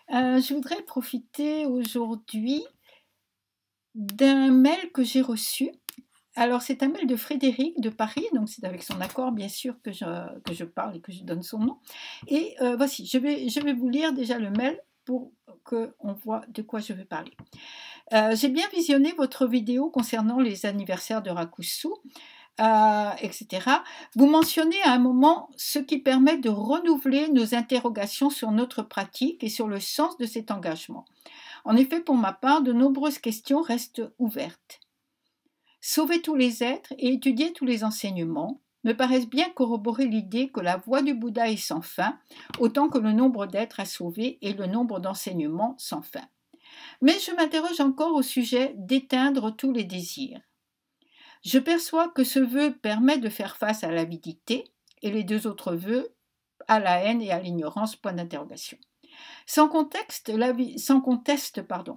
Je voudrais profiter aujourd'hui d'un mail que j'ai reçu. Alors, c'est un mail de Frédéric de Paris, donc c'est avec son accord, bien sûr, que je parle et que je donne son nom. Et voici, je vais vous lire déjà le mail pour qu'on voit de quoi je vais parler. J'ai bien visionné votre vidéo concernant les anniversaires de Rakusu, etc. Vous mentionnez à un moment ce qui permet de renouveler nos interrogations sur notre pratique et sur le sens de cet engagement. En effet, pour ma part, de nombreuses questions restent ouvertes. Sauver tous les êtres et étudier tous les enseignements me paraissent bien corroborer l'idée que la voie du Bouddha est sans fin, autant que le nombre d'êtres à sauver et le nombre d'enseignements sans fin. Mais je m'interroge encore au sujet d'éteindre tous les désirs. Je perçois que ce vœu permet de faire face à l'avidité et les deux autres vœux à la haine et à l'ignorance, point d'interrogation. Sans conteste,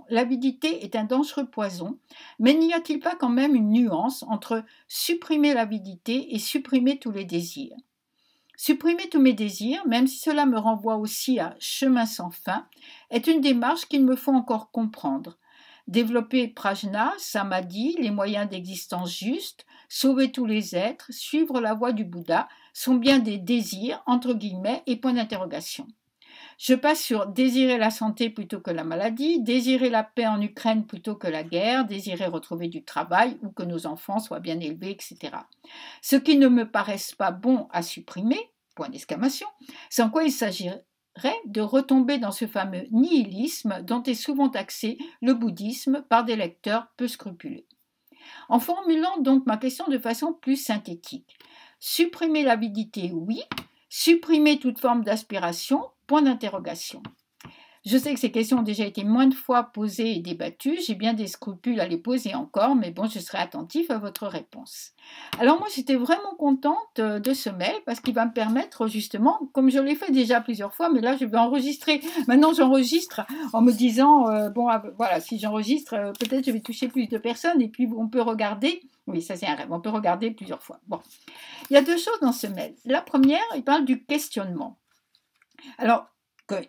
l'avidité est un dangereux poison, mais n'y a-t-il pas quand même une nuance entre supprimer l'avidité et supprimer tous les désirs? Supprimer tous mes désirs, même si cela me renvoie aussi à chemin sans fin, est une démarche qu'il me faut encore comprendre. Développer prajna, samadhi, les moyens d'existence juste, sauver tous les êtres, suivre la voie du Bouddha, sont bien des désirs, entre guillemets, et point d'interrogation. Je passe sur désirer la santé plutôt que la maladie, désirer la paix en Ukraine plutôt que la guerre, désirer retrouver du travail ou que nos enfants soient bien élevés, etc. Ce qui ne me paraissent pas bon à supprimer, point d'exclamation, sans quoi il s'agirait de retomber dans ce fameux nihilisme dont est souvent taxé le bouddhisme par des lecteurs peu scrupuleux. En formulant donc ma question de façon plus synthétique, supprimer l'avidité, oui, supprimer toute forme d'aspiration, point d'interrogation. Je sais que ces questions ont déjà été maintes fois posées et débattues, j'ai bien des scrupules à les poser encore, mais bon, je serai attentif à votre réponse. Alors moi, j'étais vraiment contente de ce mail parce qu'il va me permettre justement, comme je l'ai fait déjà plusieurs fois, mais là je vais enregistrer. Maintenant, j'enregistre en me disant, voilà, si j'enregistre, peut-être je vais toucher plus de personnes et puis on peut regarder. Oui, ça c'est un rêve, on peut regarder plusieurs fois. Bon, il y a deux choses dans ce mail. La première, il parle du questionnement. Alors,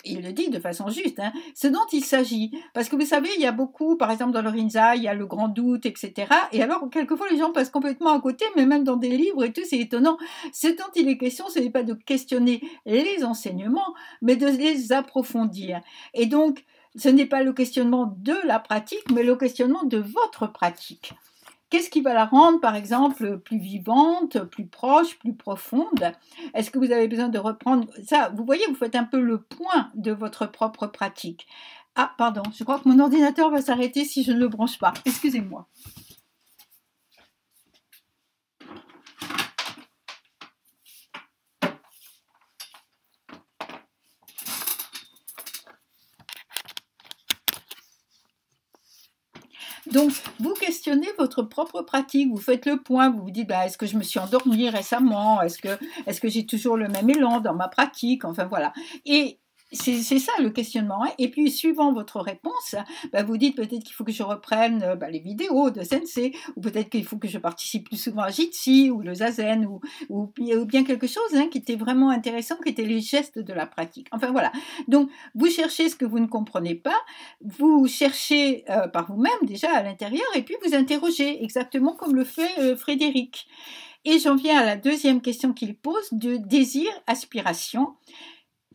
il le dit de façon juste, hein, ce dont il s'agit. Parce que vous savez, il y a beaucoup, par exemple dans le Rinzai, il y a le grand doute, etc. Et alors, quelquefois, les gens passent complètement à côté, mais même dans des livres et tout, c'est étonnant. Ce dont il est question, ce n'est pas de questionner les enseignements, mais de les approfondir. Et donc, ce n'est pas le questionnement de la pratique, mais le questionnement de votre pratique. Qu'est-ce qui va la rendre, par exemple, plus vivante, plus proche, plus profonde? Est-ce que vous avez besoin de reprendre ça? Vous voyez, vous faites un peu le point de votre propre pratique. Ah, pardon, je crois que mon ordinateur va s'arrêter si je ne le branche pas. Excusez-moi. Donc, vous questionnez votre propre pratique, vous faites le point, vous vous dites, est-ce que je me suis endormie récemment? Est-ce que j'ai toujours le même élan dans ma pratique? Enfin, voilà. Et c'est ça le questionnement. Hein. Et puis, suivant votre réponse, vous dites peut-être qu'il faut que je reprenne les vidéos de Sensei, ou peut-être qu'il faut que je participe plus souvent à Jitsi, ou le Zazen, ou bien quelque chose qui était vraiment intéressant, qui était les gestes de la pratique. Enfin, voilà. Donc, vous cherchez ce que vous ne comprenez pas, vous cherchez par vous-même déjà à l'intérieur, et puis vous interrogez, exactement comme le fait Frédéric. Et j'en viens à la deuxième question qu'il pose, de désir, aspiration.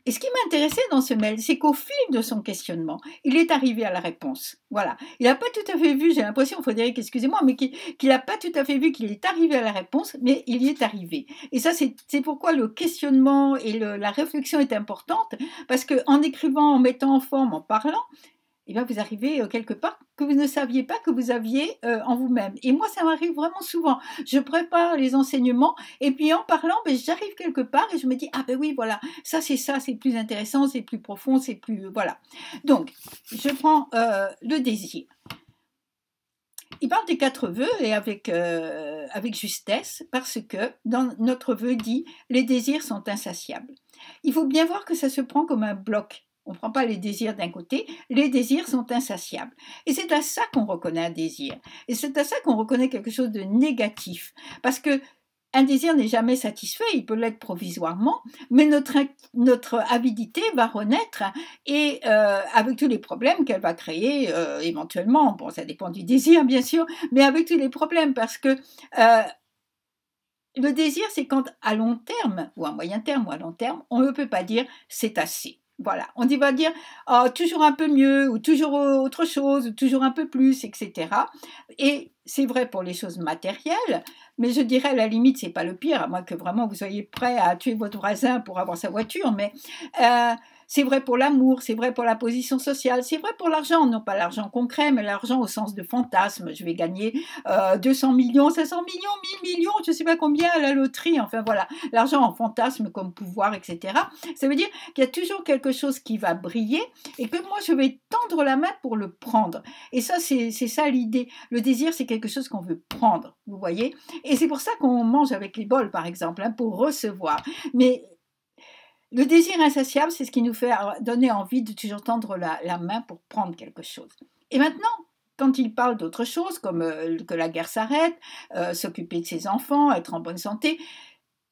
Et ce qui m'intéressait dans ce mail, c'est qu'au fil de son questionnement, il est arrivé à la réponse. Voilà. Il n'a pas tout à fait vu, j'ai l'impression, Frédéric, excusez-moi, mais qu'il n'a pas tout à fait vu qu'il est arrivé à la réponse, mais il y est arrivé. Et ça, c'est pourquoi le questionnement et la réflexion est importante, parce qu'en écrivant, en mettant en forme, en parlant, vous arrivez quelque part que vous ne saviez pas que vous aviez en vous-même. Et moi, ça m'arrive vraiment souvent. Je prépare les enseignements et puis en parlant, j'arrive quelque part et je me dis, oui, voilà, ça, c'est plus intéressant, c'est plus profond, c'est plus... Voilà. Donc, je prends le désir. Il parle des 4 vœux et avec justesse, parce que dans notre vœu dit, les désirs sont insatiables. Il faut bien voir que ça se prend comme un bloc. On ne prend pas les désirs d'un côté, les désirs sont insatiables. Et c'est à ça qu'on reconnaît un désir. Et c'est à ça qu'on reconnaît quelque chose de négatif. Parce que un désir n'est jamais satisfait, il peut l'être provisoirement, mais notre avidité va renaître et avec tous les problèmes qu'elle va créer éventuellement, bon ça dépend du désir bien sûr, mais avec tous les problèmes parce que le désir c'est quand à long terme, ou à moyen terme ou à long terme, on ne peut pas dire c'est assez. Voilà, on va dire oh, toujours un peu mieux, ou toujours autre chose, ou toujours un peu plus, etc. Et c'est vrai pour les choses matérielles, mais je dirais à la limite, c'est pas le pire, à moins que vraiment vous soyez prêt à tuer votre voisin pour avoir sa voiture, mais c'est vrai pour l'amour, c'est vrai pour la position sociale, c'est vrai pour l'argent, non pas l'argent concret, mais l'argent au sens de fantasme. Je vais gagner 200 millions, 500 millions, 1000 millions, je ne sais pas combien à la loterie, enfin voilà, l'argent en fantasme comme pouvoir, etc. Ça veut dire qu'il y a toujours quelque chose qui va briller et que moi je vais tendre la main pour le prendre. Et ça, c'est ça l'idée. Le désir, c'est quelque chose qu'on veut prendre, vous voyez. Et c'est pour ça qu'on mange avec les bols, par exemple, hein, pour recevoir. Mais le désir insatiable, c'est ce qui nous fait donner envie de toujours tendre la main pour prendre quelque chose. Et maintenant, quand il parle d'autre chose, comme que la guerre s'arrête, s'occuper de ses enfants, être en bonne santé,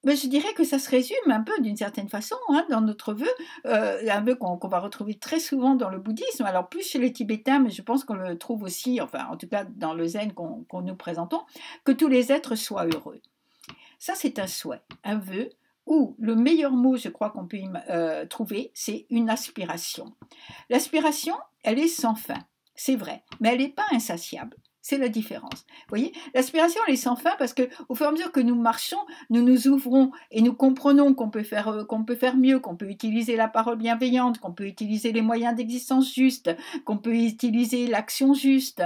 mais je dirais que ça se résume un peu d'une certaine façon hein, dans notre vœu, un vœu qu'on va retrouver très souvent dans le bouddhisme, alors plus chez les Tibétains, mais je pense qu'on le trouve aussi, enfin en tout cas dans le zen qu'on nous présentons, que tous les êtres soient heureux. Ça c'est un souhait, un vœu, où le meilleur mot, je crois qu'on peut trouver, c'est une aspiration. L'aspiration, elle est sans fin, c'est vrai, mais elle n'est pas insatiable. C'est la différence. Vous voyez, l'aspiration, elle est sans fin parce qu'au fur et à mesure que nous marchons, nous nous ouvrons et nous comprenons qu'on peut faire mieux, qu'on peut utiliser la parole bienveillante, qu'on peut utiliser les moyens d'existence justes, qu'on peut utiliser l'action juste.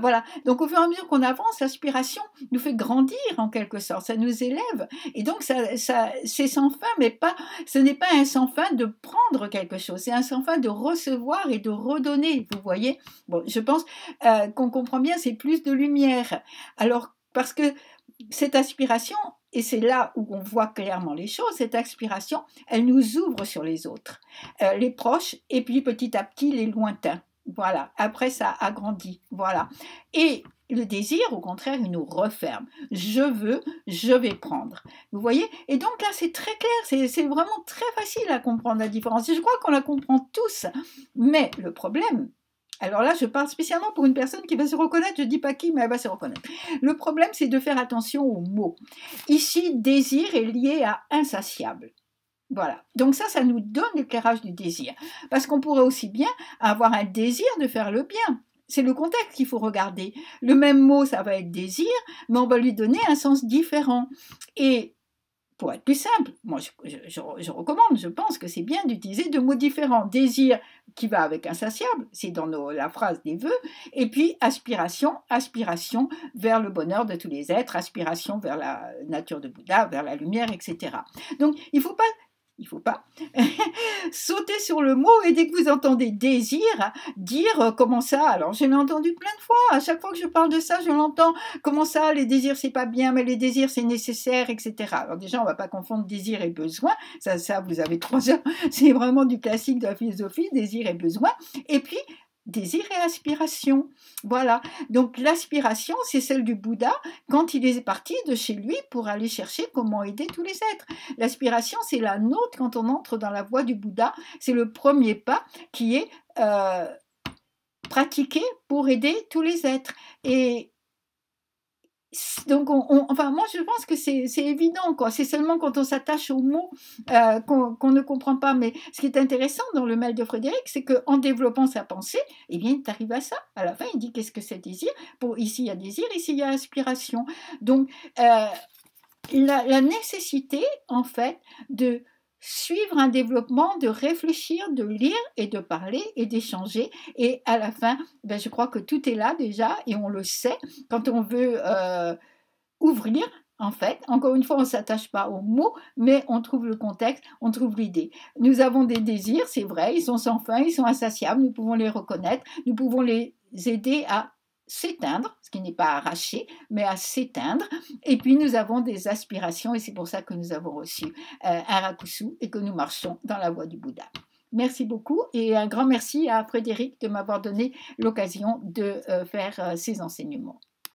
Voilà. Donc, au fur et à mesure qu'on avance, l'aspiration nous fait grandir en quelque sorte. Ça nous élève. Et donc, c'est sans fin, mais ce n'est pas un sans fin de prendre quelque chose. C'est un sans fin de recevoir et de redonner. Vous voyez? Bon, je pense qu'on comprend bien, c'est plus de lumière. Alors, parce que cette aspiration, et c'est là où on voit clairement les choses, cette aspiration, elle nous ouvre sur les autres, les proches, et puis petit à petit les lointains. Voilà, après ça agrandit, voilà. Et le désir, au contraire, il nous referme. Je veux, je vais prendre. Vous voyez? Et donc là, c'est très clair, c'est vraiment très facile à comprendre la différence. Et je crois qu'on la comprend tous. Mais le problème, alors là, je parle spécialement pour une personne qui va se reconnaître, je ne dis pas qui, mais elle va se reconnaître. Le problème, c'est de faire attention aux mots. Ici, désir est lié à insatiable. Voilà. Donc ça nous donne l'éclairage du désir. Parce qu'on pourrait aussi bien avoir un désir de faire le bien. C'est le contexte qu'il faut regarder. Le même mot, ça va être désir, mais on va lui donner un sens différent. Et pour être plus simple, moi je recommande, je pense que c'est bien d'utiliser deux mots différents. Désir qui va avec insatiable, c'est dans la phrase des vœux, et puis aspiration, aspiration vers le bonheur de tous les êtres, aspiration vers la nature de Bouddha, vers la lumière, etc. Donc il faut pas sauter sur le mot et dès que vous entendez désir, dire comment ça, alors je l'ai entendu plein de fois, à chaque fois que je parle de ça, je l'entends, comment ça, les désirs c'est pas bien, mais les désirs c'est nécessaire, etc. Alors déjà, on va pas confondre désir et besoin, ça vous avez 3 heures, c'est vraiment du classique de la philosophie, désir et besoin, et puis désir et aspiration, voilà. Donc l'aspiration, c'est celle du Bouddha quand il est parti de chez lui pour aller chercher comment aider tous les êtres. L'aspiration, c'est la nôtre quand on entre dans la voie du Bouddha, c'est le premier pas qui est pratiqué pour aider tous les êtres. Et donc, enfin, moi, je pense que c'est évident, quoi. C'est seulement quand on s'attache aux mots qu'on ne comprend pas. Mais ce qui est intéressant dans le mail de Frédéric, c'est qu'en développant sa pensée, eh bien, il arrive à ça. À la fin, il dit qu'est-ce que c'est désir. Ici, il y a désir, ici, il y a aspiration. Donc, la nécessité, en fait, de suivre un développement, de réfléchir, de lire et de parler et d'échanger. Et à la fin, ben, je crois que tout est là déjà et on le sait. Quand on veut ouvrir, en fait, encore une fois, on ne s'attache pas aux mots, mais on trouve le contexte, on trouve l'idée. Nous avons des désirs, c'est vrai, ils sont sans fin, ils sont insatiables, nous pouvons les reconnaître, nous pouvons les aider à s'éteindre, ce qui n'est pas arracher, mais à s'éteindre. Et puis nous avons des aspirations, et c'est pour ça que nous avons reçu un rakusu et que nous marchons dans la voie du Bouddha. Merci beaucoup et un grand merci à Frédéric de m'avoir donné l'occasion de faire ces enseignements.